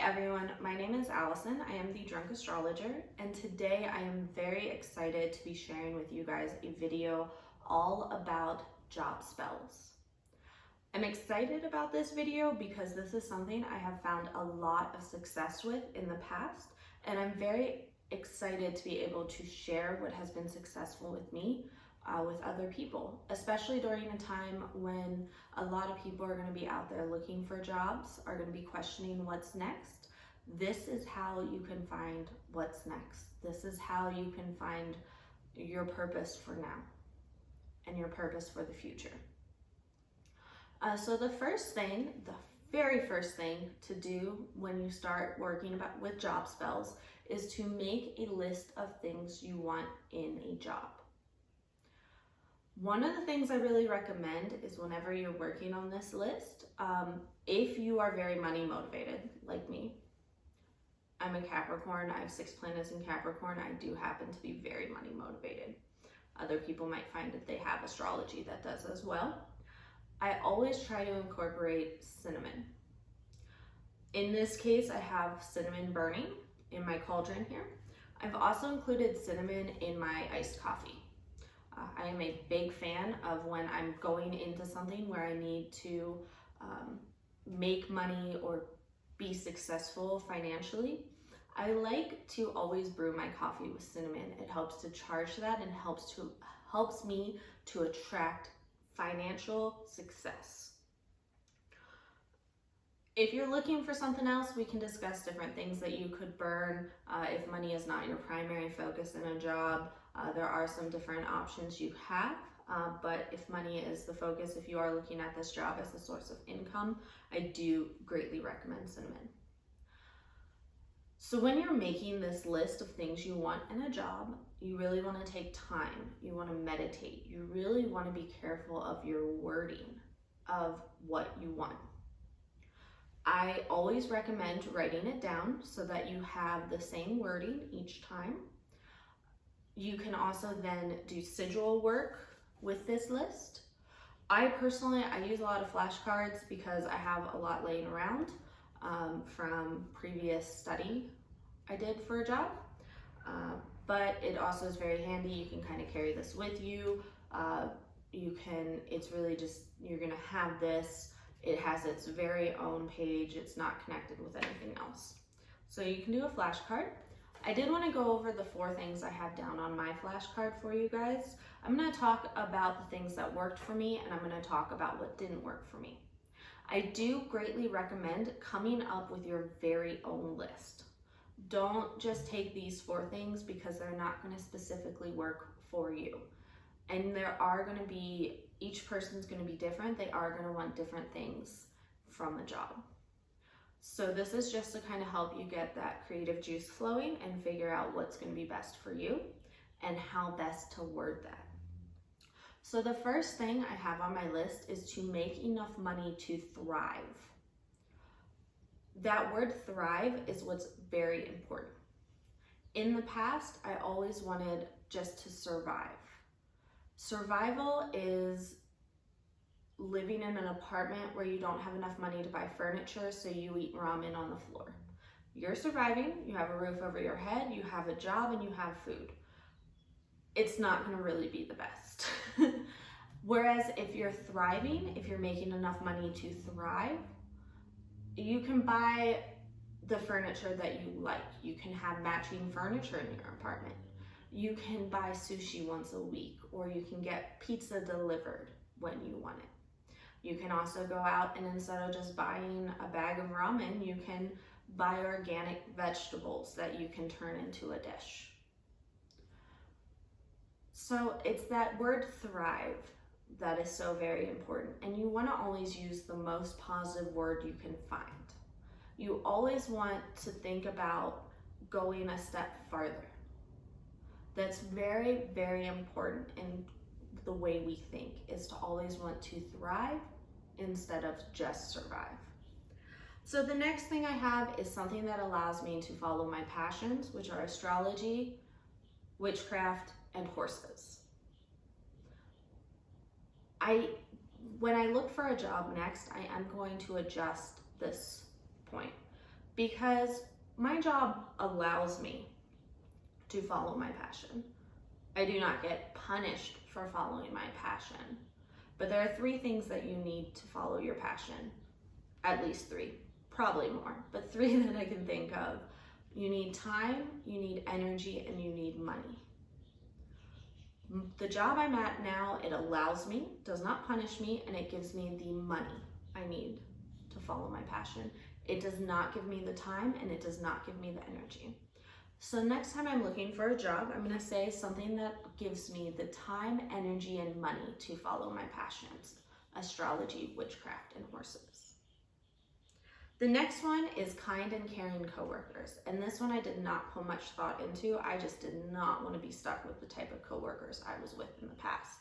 everyone, my name is Allison. I am the Drunk Astrologer, and today I am very excited to be sharing with you guys a video all about job spells. I'm excited about this video because this is something I have found a lot of success with in the past, and I'm very excited to be able to share what has been successful with me with other people, especially during a time when a lot of people are going to be out there looking for jobs, are going to be questioning what's next. This is how you can find what's next. This is how you can find your purpose for now and your purpose for the future. So the very first thing to do when you start working with job spells is to make a list of things you want in a job. One of the things I really recommend is whenever you're working on this list, if you are very money motivated, like me, I'm a Capricorn, I have 6 planets in Capricorn, I do happen to be very money motivated. Other people might find that they have astrology that does as well. I always try to incorporate cinnamon. In this case, I have cinnamon burning in my cauldron here. I've also included cinnamon in my iced coffee. I am a big fan of when I'm going into something where I need to make money or be successful financially. I like to always brew my coffee with cinnamon. It helps to charge that and helps me to attract financial success. If you're looking for something else, we can discuss different things that you could burn if money is not your primary focus in a job. There are some different options you have, but if money is the focus, if you are looking at this job as a source of income, I do greatly recommend cinnamon. So when you're making this list of things you want in a job, you really want to take time, you want to meditate, you really want to be careful of your wording of what you want. I always recommend writing it down so that you have the same wording each time. You can also then do sigil work with this list. I use a lot of flashcards because I have a lot laying around from previous study I did for a job. But it also is very handy. You can kind of carry this with you. It's really just, you're gonna have this. It has its very own page. It's not connected with anything else. So you can do a flashcard. I did want to go over the 4 things I have down on my flashcard for you guys. I'm going to talk about the things that worked for me, and I'm going to talk about what didn't work for me. I do greatly recommend coming up with your very own list. Don't just take these 4 things because they're not going to specifically work for you. And each person's going to be different. They are going to want different things from a job. So this is just to kind of help you get that creative juice flowing and figure out what's going to be best for you and how best to word that. So the first thing I have on my list is to make enough money to thrive. That word thrive is what's very important. In the past, I always wanted just to survive. Survival is living in an apartment where you don't have enough money to buy furniture, so you eat ramen on the floor. You're surviving, you have a roof over your head, you have a job, and you have food. It's not going to really be the best. Whereas if you're thriving, if you're making enough money to thrive, you can buy the furniture that you like. You can have matching furniture in your apartment. You can buy sushi once a week, or you can get pizza delivered when you want it. You can also go out and instead of just buying a bag of ramen, you can buy organic vegetables that you can turn into a dish. So it's that word thrive that is so very important. And you want to always use the most positive word you can find. You always want to think about going a step farther. That's very, very important in the way we think, is to always want to thrive instead of just survive. So the next thing I have is something that allows me to follow my passions, which are astrology, witchcraft, and horses. When I look for a job next, I am going to adjust this point because my job allows me to follow my passion. I do not get punished for following my passion. But there are 3 things that you need to follow your passion. At least 3, probably more, but 3 that I can think of. You need time, you need energy, and you need money. The job I'm at now, it allows me, does not punish me, and it gives me the money I need to follow my passion. It does not give me the time, and it does not give me the energy. So next time I'm looking for a job, I'm gonna say something that gives me the time, energy, and money to follow my passions: astrology, witchcraft, and horses. The next one is kind and caring coworkers. And this one I did not put much thought into. I just did not want to be stuck with the type of coworkers I was with in the past.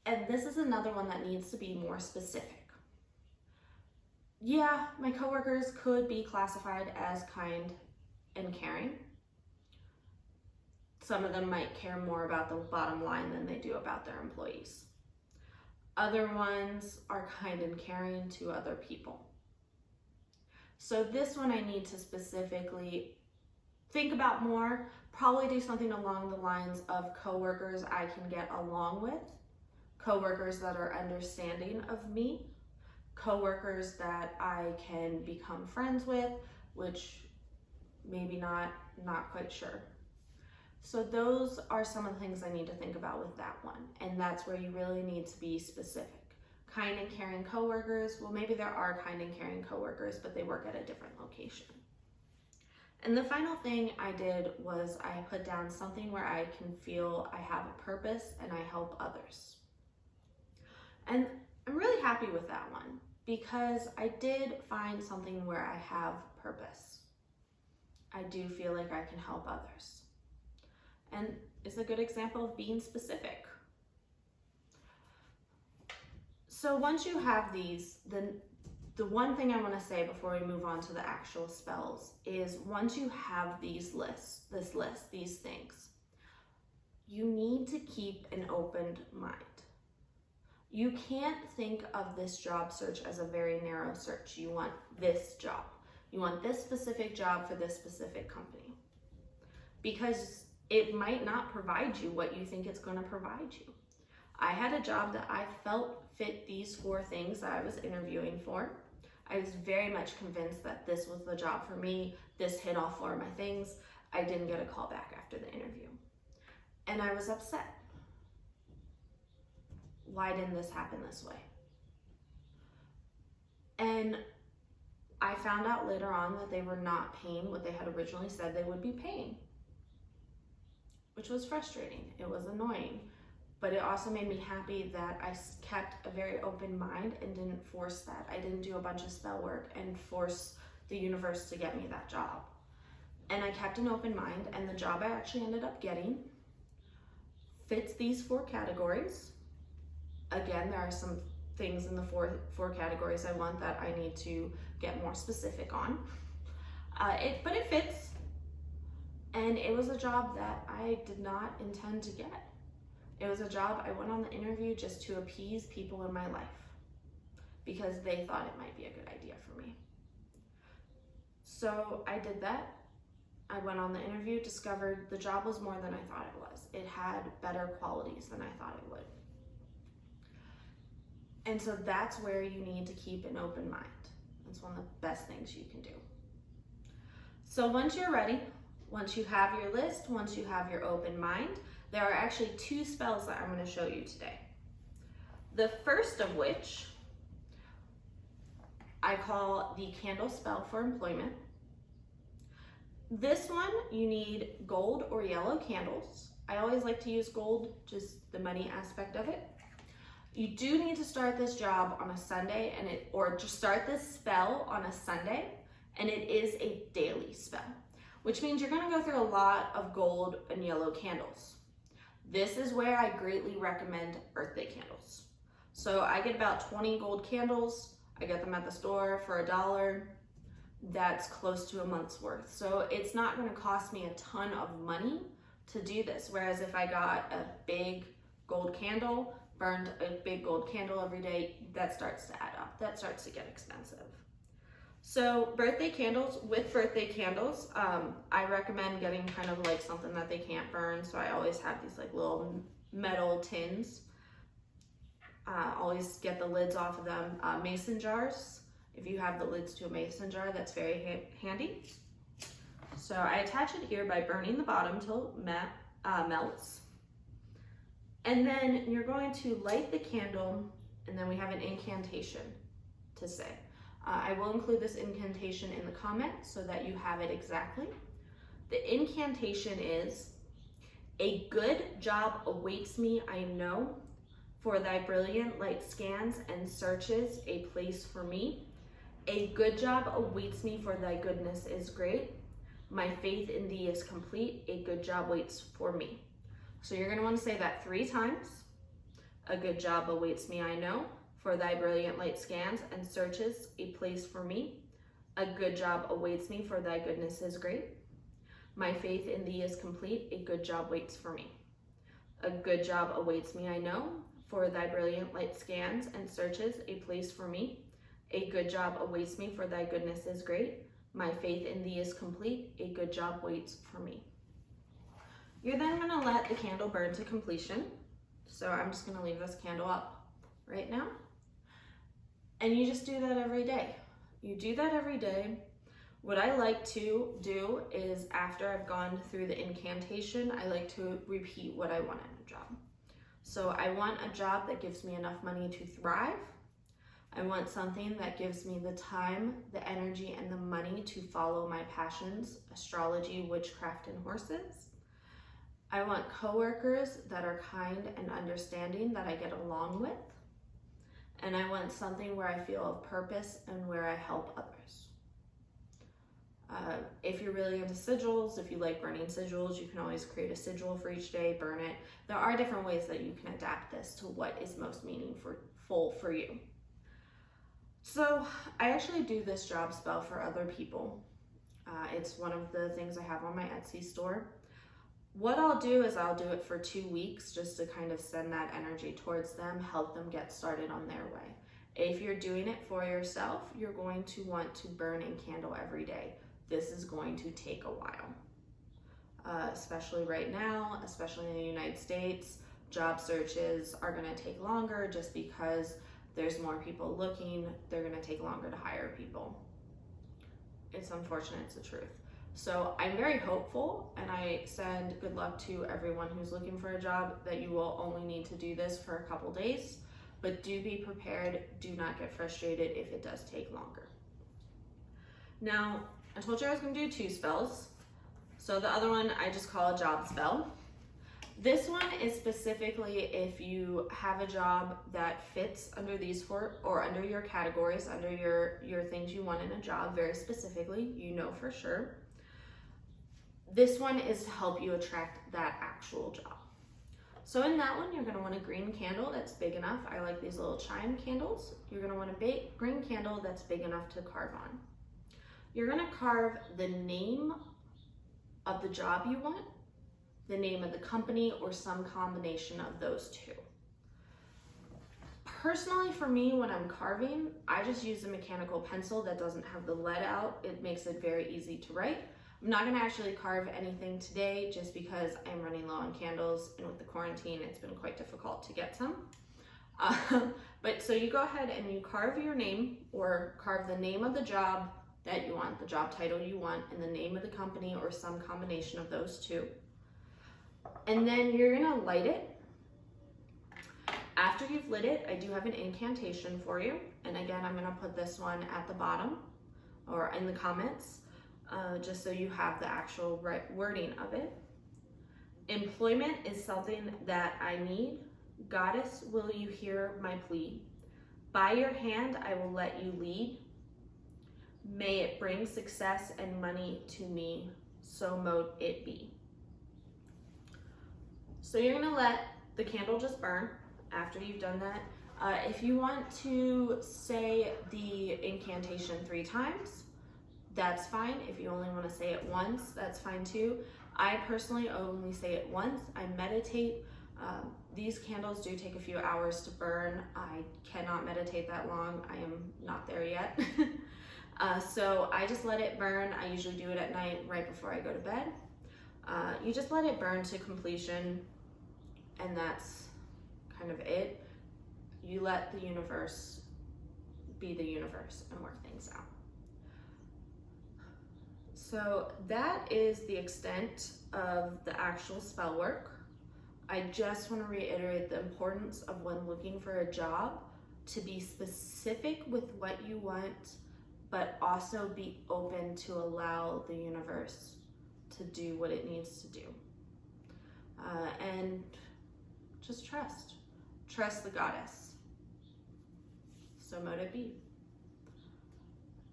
And this is another one that needs to be more specific. Yeah, my coworkers could be classified as kind and caring. Some of them might care more about the bottom line than they do about their employees. Other ones are kind and caring to other people. So this one I need to specifically think about more, probably do something along the lines of coworkers I can get along with, coworkers that are understanding of me, coworkers that I can become friends with, which maybe not quite sure. So those are some of the things I need to think about with that one. And that's where you really need to be specific. Kind and caring coworkers, well, maybe there are kind and caring coworkers, but they work at a different location. And the final thing I did was I put down something where I can feel I have a purpose and I help others. And I'm really happy with that one because I did find something where I have purpose. I do feel like I can help others. And it's a good example of being specific. So once you have these, the one thing I want to say before we move on to the actual spells is once you have these lists, these things, you need to keep an open mind. You can't think of this job search as a very narrow search. You want this job. You want this specific job for this specific company. Because it might not provide you what you think it's going to provide you. I had a job that I felt fit these 4 things that I was interviewing for. I was very much convinced that this was the job for me. This hit all 4 of my things. I didn't get a call back after the interview. And I was upset. Why didn't this happen this way? And I found out later on that they were not paying what they had originally said they would be paying, which was frustrating. It was annoying. But it also made me happy that I kept a very open mind and didn't force that. I didn't do a bunch of spell work and force the universe to get me that job. And I kept an open mind, and the job I actually ended up getting fits these 4 categories. Again, there are some things in the four categories I want that I need to get more specific on. But it fits. And it was a job that I did not intend to get. It was a job I went on the interview just to appease people in my life because they thought it might be a good idea for me. So I did that. I went on the interview, discovered the job was more than I thought it was. It had better qualities than I thought it would. And so that's where you need to keep an open mind. That's one of the best things you can do. So once you're ready, once you have your list, once you have your open mind, there are actually 2 spells that I'm going to show you today. The first of which I call the candle spell for employment. This one, you need gold or yellow candles. I always like to use gold, just the money aspect of it. You do need to start this job on a Sunday or just start this spell on a Sunday, and it is a daily spell, which means you're going to go through a lot of gold and yellow candles. This is where I greatly recommend Earth Day candles. So I get about 20 gold candles. I get them at the store for $1. That's close to a month's worth. So it's not going to cost me a ton of money to do this. Whereas if I got a big gold candle, burned a big gold candle every day, that starts to add up. That starts to get expensive. So birthday candles, with birthday candles, I recommend getting kind of like something that they can't burn. So I always have these like little metal tins. Always get the lids off of them. Mason jars, if you have the lids to a mason jar, that's very handy. So I attach it here by burning the bottom till it melts. And then you're going to light the candle, and then we have an incantation to say. I will include this incantation in the comments so that you have it exactly. The incantation is, "A good job awaits me, I know, for thy brilliant light scans and searches a place for me. A good job awaits me, for thy goodness is great. My faith in thee is complete. A good job waits for me." So you're going to want to say that 3 times. "A good job awaits me, I know, for thy brilliant light scans and searches a place for me. A good job awaits me, for thy goodness is great. My faith in thee is complete. A good job waits for me. A good job awaits me, I know, for thy brilliant light scans and searches a place for me. A good job awaits me, for thy goodness is great. My faith in thee is complete. A good job waits for me." You're then going to let the candle burn to completion. So I'm just going to leave this candle up right now. And you just do that every day. You do that every day. What I like to do is, after I've gone through the incantation, I like to repeat what I want in a job. So I want a job that gives me enough money to thrive. I want something that gives me the time, the energy, and the money to follow my passions, astrology, witchcraft, and horses. I want coworkers that are kind and understanding, that I get along with. And I want something where I feel a purpose and where I help others. If you're really into sigils, if you like burning sigils, you can always create a sigil for each day, burn it. There are different ways that you can adapt this to what is most meaningful for you. So I actually do this job spell for other people. It's one of the things I have on my Etsy store. What I'll do is I'll do it for 2 weeks just to kind of send that energy towards them, help them get started on their way. If you're doing it for yourself, you're going to want to burn a candle every day. This is going to take a while, especially right now, especially in the United States. Job searches are going to take longer just because there's more people looking. They're going to take longer to hire people. It's unfortunate, it's the truth. So I'm very hopeful, and I send good luck to everyone who's looking for a job, that you will only need to do this for a couple days, but do be prepared. Do not get frustrated if it does take longer. Now, I told you I was going to do 2 spells. So the other one I just call a job spell. This one is specifically if you have a job that fits under these 4, or under your categories, under your things you want in a job, very specifically, you know for sure. This one is to help you attract that actual job. So in that one, you're going to want a green candle that's big enough. I like these little chime candles. You're going to want a green candle that's big enough to carve on. You're going to carve the name of the job you want, the name of the company, or some combination of those 2. Personally, for me, when I'm carving, I just use a mechanical pencil that doesn't have the lead out. It makes it very easy to write. I'm not going to actually carve anything today just because I'm running low on candles, and with the quarantine, it's been quite difficult to get some. But so you go ahead and you carve your name, or carve the name of the job that you want, the job title you want, and the name of the company, or some combination of those 2. And then you're going to light it. After you've lit it, I do have an incantation for you. And again, I'm going to put this one at the bottom or in the comments, just so you have the actual right wording of it. Employment is something that I need. Goddess, will you hear my plea? By your hand, I will let you lead. May it bring success and money to me, so mote it be. So you're gonna let the candle just burn after you've done that. If you want to say the incantation 3 times, that's fine. If you only want to say it once, that's fine too. I personally only say it once. I meditate. These candles do take a few hours to burn. I cannot meditate that long. I am not there yet. So I just let it burn. I usually do it at night right before I go to bed. You just let it burn to completion, and that's kind of it. You let the universe be the universe and work things out. So that is the extent of the actual spell work. I just want to reiterate the importance of when looking for a job to be specific with what you want, but also be open to allow the universe to do what it needs to do. And just trust. Trust the goddess. So mote it be.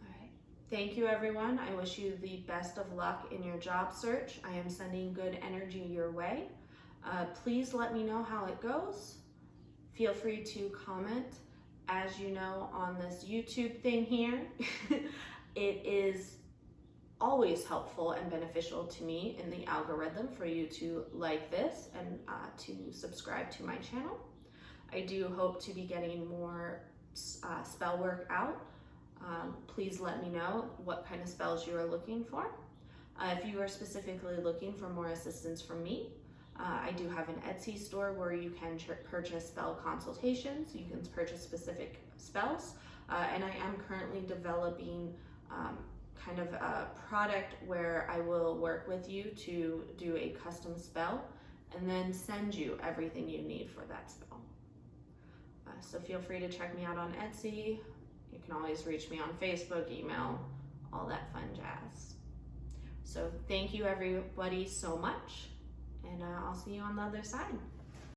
All right. Thank you, everyone. I wish you the best of luck in your job search. I am sending good energy your way. Please let me know how it goes. Feel free to comment. As you know, on this YouTube thing here, it is always helpful and beneficial to me in the algorithm for you to like this and to subscribe to my channel. I do hope to be getting more spell work out. Please let me know what kind of spells you are looking for. If you are specifically looking for more assistance from me, I do have an Etsy store where you can purchase spell consultations. You can purchase specific spells. And I am currently developing kind of a product where I will work with you to do a custom spell and then send you everything you need for that spell. So feel free to check me out on Etsy. You can always reach me on Facebook, email, all that fun jazz. So thank you everybody so much. And I'll see you on the other side.